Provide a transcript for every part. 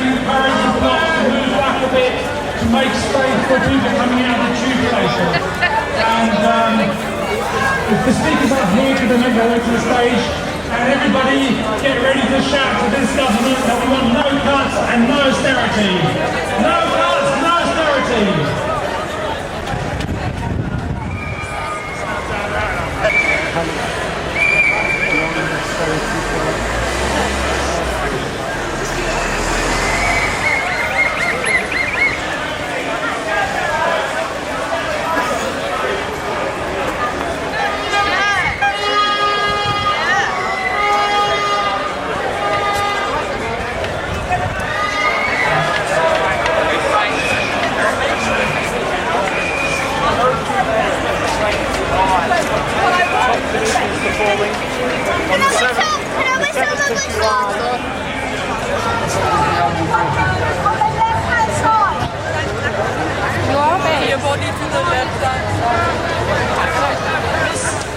encourage the blocks to move back a bit to make space for people coming out of the tube station. And if the speakers are here, could they make their way to the stage? And everybody get ready to shout to this government that we want no cuts and no austerity. No cuts, no austerity.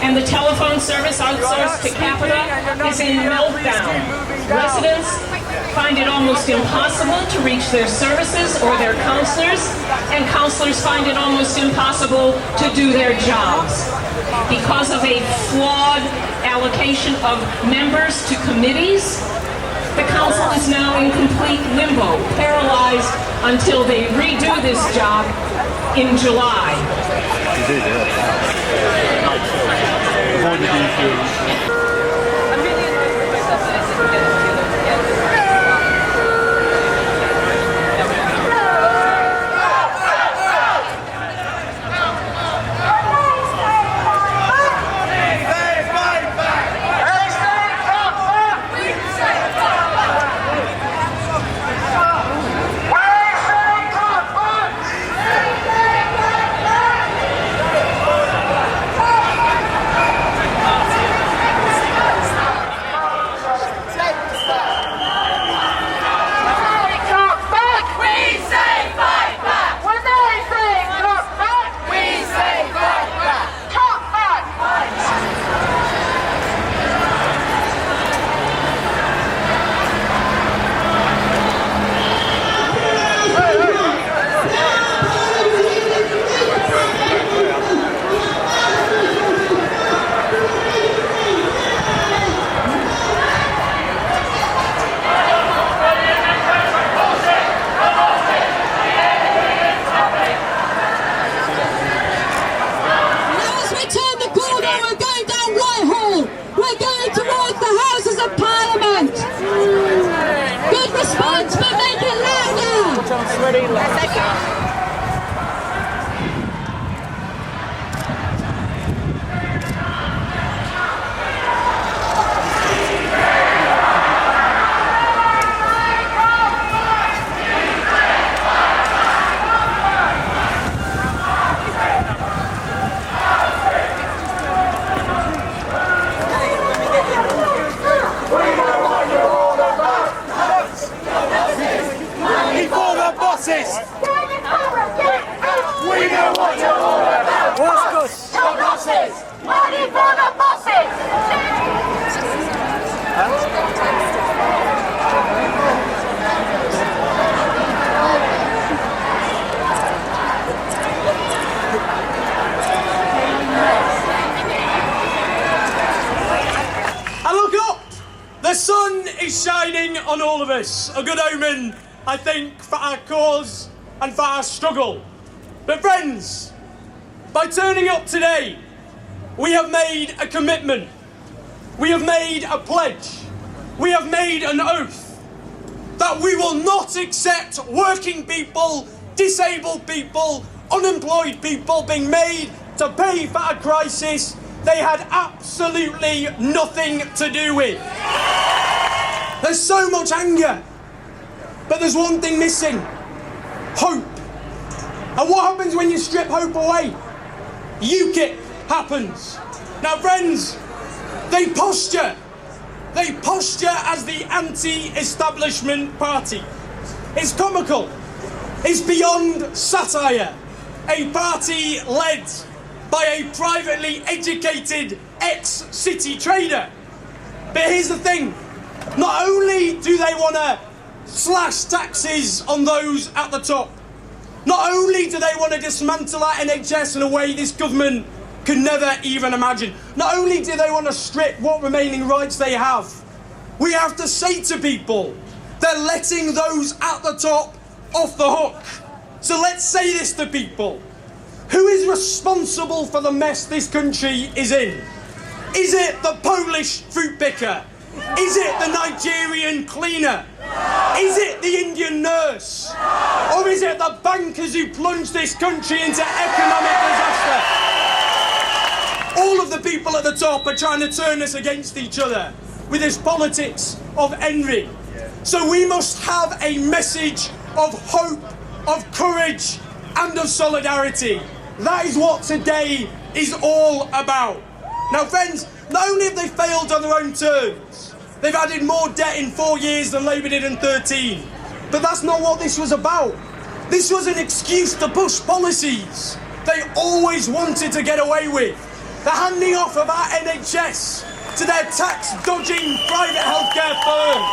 And the telephone service outsourced to Capita is in meltdown. Residents find it almost impossible to reach their services or their counselors, and counselors find it almost impossible to do their jobs. Because of a flawed allocation of members to committees, the council is now in complete limbo, paralyzed until they redo this job in July. The sun is shining on all of us, a good omen, I think, for our cause and for our struggle. But friends, by turning up today, we have made a commitment, we have made a pledge, we have made an oath that we will not accept working people, disabled people, unemployed people being made to pay for a crisis they had absolutely nothing to do with. There's so much anger, but there's one thing missing: hope. And what happens when you strip hope away? UKIP happens. Now friends, they posture as the anti-establishment party. It's comical, it's beyond satire. A party led by a privately educated ex-city trader. But here's the thing, not only do they want to slash taxes on those at the top. Not only do they want to dismantle our NHS in a way this government can never even imagine, not only do they want to strip what remaining rights they have, we have to say to people, they're letting those at the top off the hook. So let's say this to people. Who is responsible for the mess this country is in? Is it the Polish fruit picker? Is it the Nigerian cleaner? Is it the Indian nurse? Or is it the bankers who plunged this country into economic disaster? All of the people at the top are trying to turn us against each other with this politics of envy. So we must have a message of hope, of courage, and of solidarity. That is what today is all about. Now, friends, not only have they failed on their own terms, they've added more debt in 4 years than Labour did in 13. But that's not what this was about. This was an excuse to push policies they always wanted to get away with. The handing off of our NHS to their tax-dodging private healthcare firms,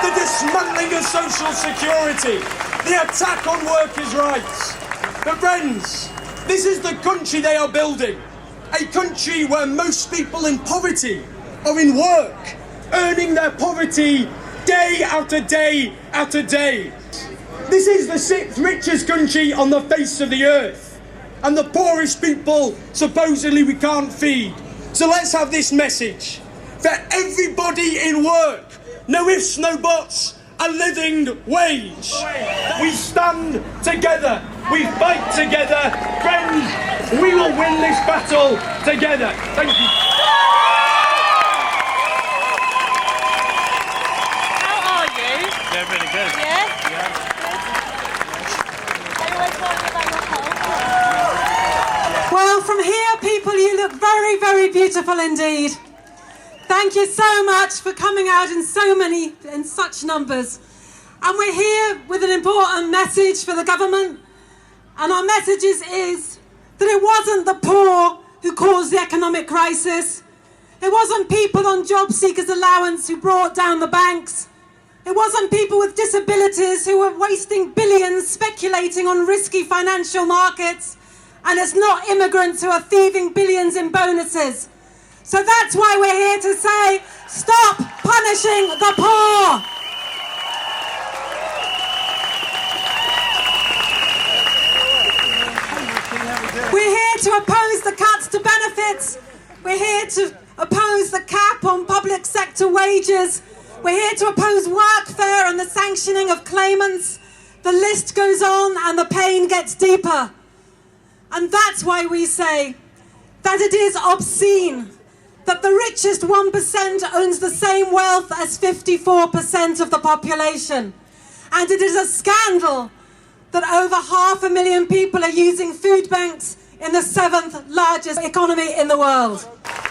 the dismantling of social security, the attack on workers' rights. But friends, this is the country they are building. A country where most people in poverty are in work, earning their poverty day after day after day. This is the 6th richest country on the face of the earth, and the poorest people supposedly we can't feed. So let's have this message. For everybody in work, no ifs, no buts, a living wage. We stand together, we fight together. Friends, we will win this battle together. Thank you. How are you? Yeah, really good. Yeah? Yeah. Anyone tell me about your health? Well, from here, people, you look very, very beautiful indeed. Thank you so much for coming out in such numbers. And we're here with an important message for the government. And our message is that it wasn't the poor who caused the economic crisis. It wasn't people on job seekers allowance who brought down the banks. It wasn't people with disabilities who were wasting billions speculating on risky financial markets. And it's not immigrants who are thieving billions in bonuses. So that's why we're here to say, stop punishing the poor. We're here to oppose the cuts to benefits. We're here to oppose the cap on public sector wages. We're here to oppose workfare and the sanctioning of claimants. The list goes on and the pain gets deeper. And that's why we say that it is obscene that the richest 1% owns the same wealth as 54% of the population. And it is a scandal that over 500,000 people are using food banks in the 7th largest economy in the world.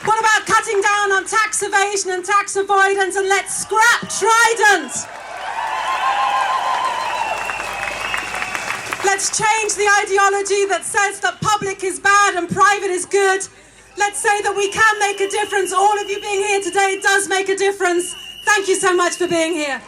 What about cutting down on tax evasion and tax avoidance, and let's scrap Trident? Let's change the ideology that says that public is bad and private is good. Let's say that we can make a difference. All of you being here today does make a difference. Thank you so much for being here.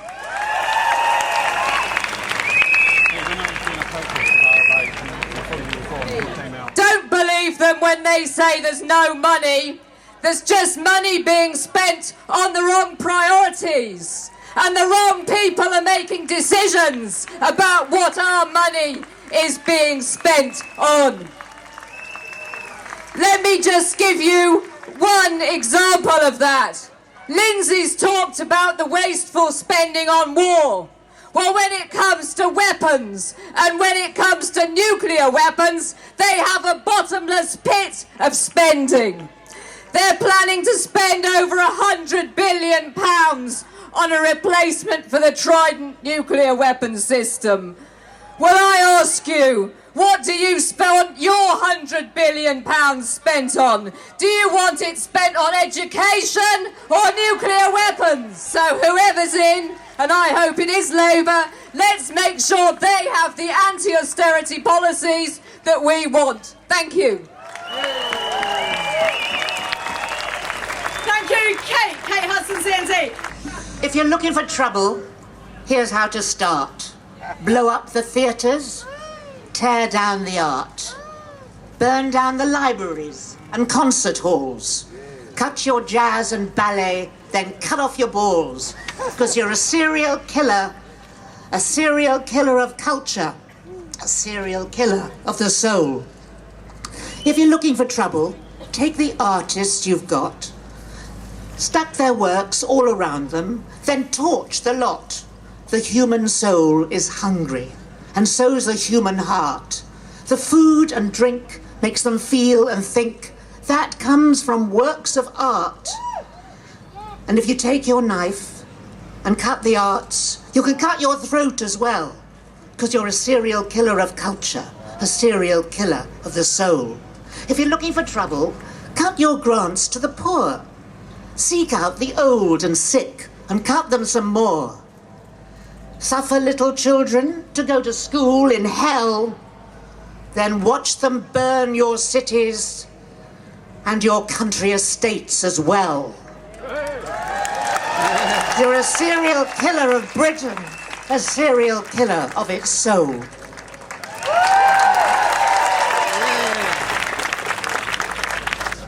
Don't believe them when they say there's no money. There's just money being spent on the wrong priorities. And the wrong people are making decisions about what our money is being spent on. Let me just give you one example of that. Lindsay's talked about the wasteful spending on war. Well, when it comes to weapons and when it comes to nuclear weapons, they have a bottomless pit of spending. They're planning to spend over £100 billion on a replacement for the Trident nuclear weapons system. Well, I ask you, what do you spend your £100 billion spent on? Do you want it spent on education or nuclear weapons? So whoever's in, and I hope it is Labour, let's make sure they have the anti-austerity policies that we want. Thank you. Thank you, Kate. Kate Hudson, CNT. If you're looking for trouble, Here's how to start. Blow up the theatres, tear down the art, burn down the libraries and concert halls, cut your jazz and ballet, then cut off your balls, because you're a serial killer of culture, a serial killer of the soul. If you're looking for trouble, take the artists you've got, stack their works all around them, then torch the lot. The human soul is hungry, and so's the human heart. The food and drink makes them feel and think. That comes from works of art. And if you take your knife and cut the arts, you can cut your throat as well, because you're a serial killer of culture, a serial killer of the soul. If you're looking for trouble, cut your grants to the poor. Seek out the old and sick and cut them some more. Suffer little children to go to school in hell, then watch them burn your cities and your country estates as well. You're a serial killer of Britain, a serial killer of its soul.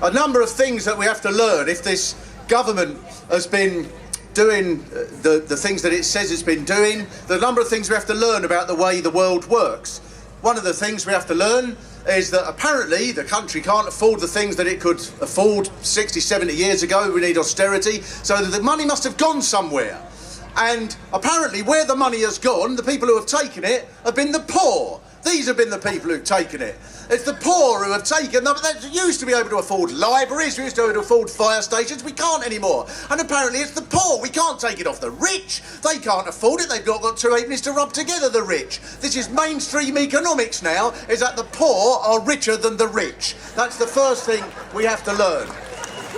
A number of things that we have to learn if this government has been doing the things that it says it's been doing. The number of things we have to learn about the way the world works. One of the things we have to learn is that apparently the country can't afford the things that it could afford 60, 70 years ago. We need austerity, so that the money must have gone somewhere. And apparently where the money has gone, the people who have taken it have been the poor. These have been the people who've taken it. It's the poor who have taken them. They used to be able to afford libraries, we used to be able to afford fire stations. We can't anymore. And apparently it's the poor. We can't take it off the rich. They can't afford it. They've not got two halfpennies to rub together, the rich. This is mainstream economics now, is that the poor are richer than the rich. That's the first thing we have to learn.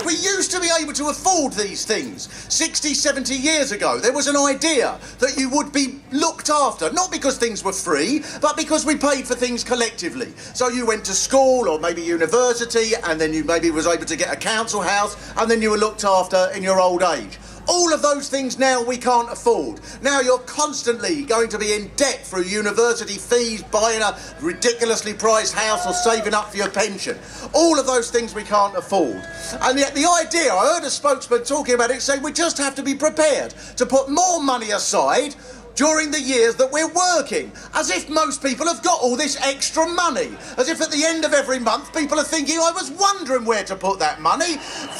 We used to be able to afford these things. 60, 70 years ago, there was an idea that you would be looked after, not because things were free, but because we paid for things collectively. So you went to school or maybe university, and then you maybe was able to get a council house, and then you were looked after in your old age. All of those things now we can't afford. Now you're constantly going to be in debt through university fees, buying a ridiculously priced house or saving up for your pension. All of those things we can't afford. And yet the idea, I heard a spokesman talking about it, saying we just have to be prepared to put more money aside during the years that we're working, as if most people have got all this extra money, as if at the end of every month people are thinking, I was wondering where to put that money.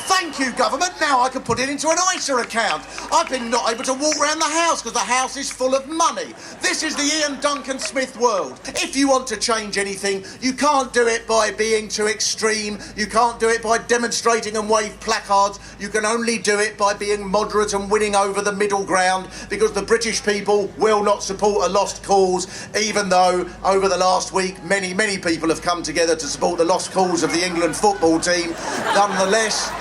Thank you, government, now I can put it into an ISA account. I've been not able to walk around the house because the house is full of money. This is the Ian Duncan Smith world. If you want to change anything, you can't do it by being too extreme, you can't do it by demonstrating and wave placards, you can only do it by being moderate and winning over the middle ground, because the British people will not support a lost cause, even though over the last week many people have come together to support the lost cause of the England football team. Nonetheless,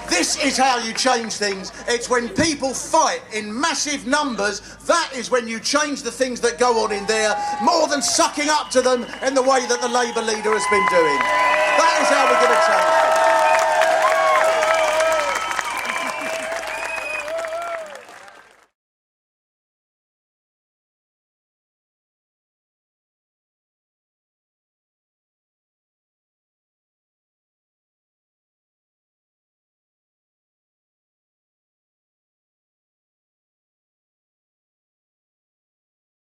this is how you change things. It's when people fight in massive numbers, that is when you change the things that go on in there, more than sucking up to them in the way that the Labour leader has been doing. That is how we're going to change.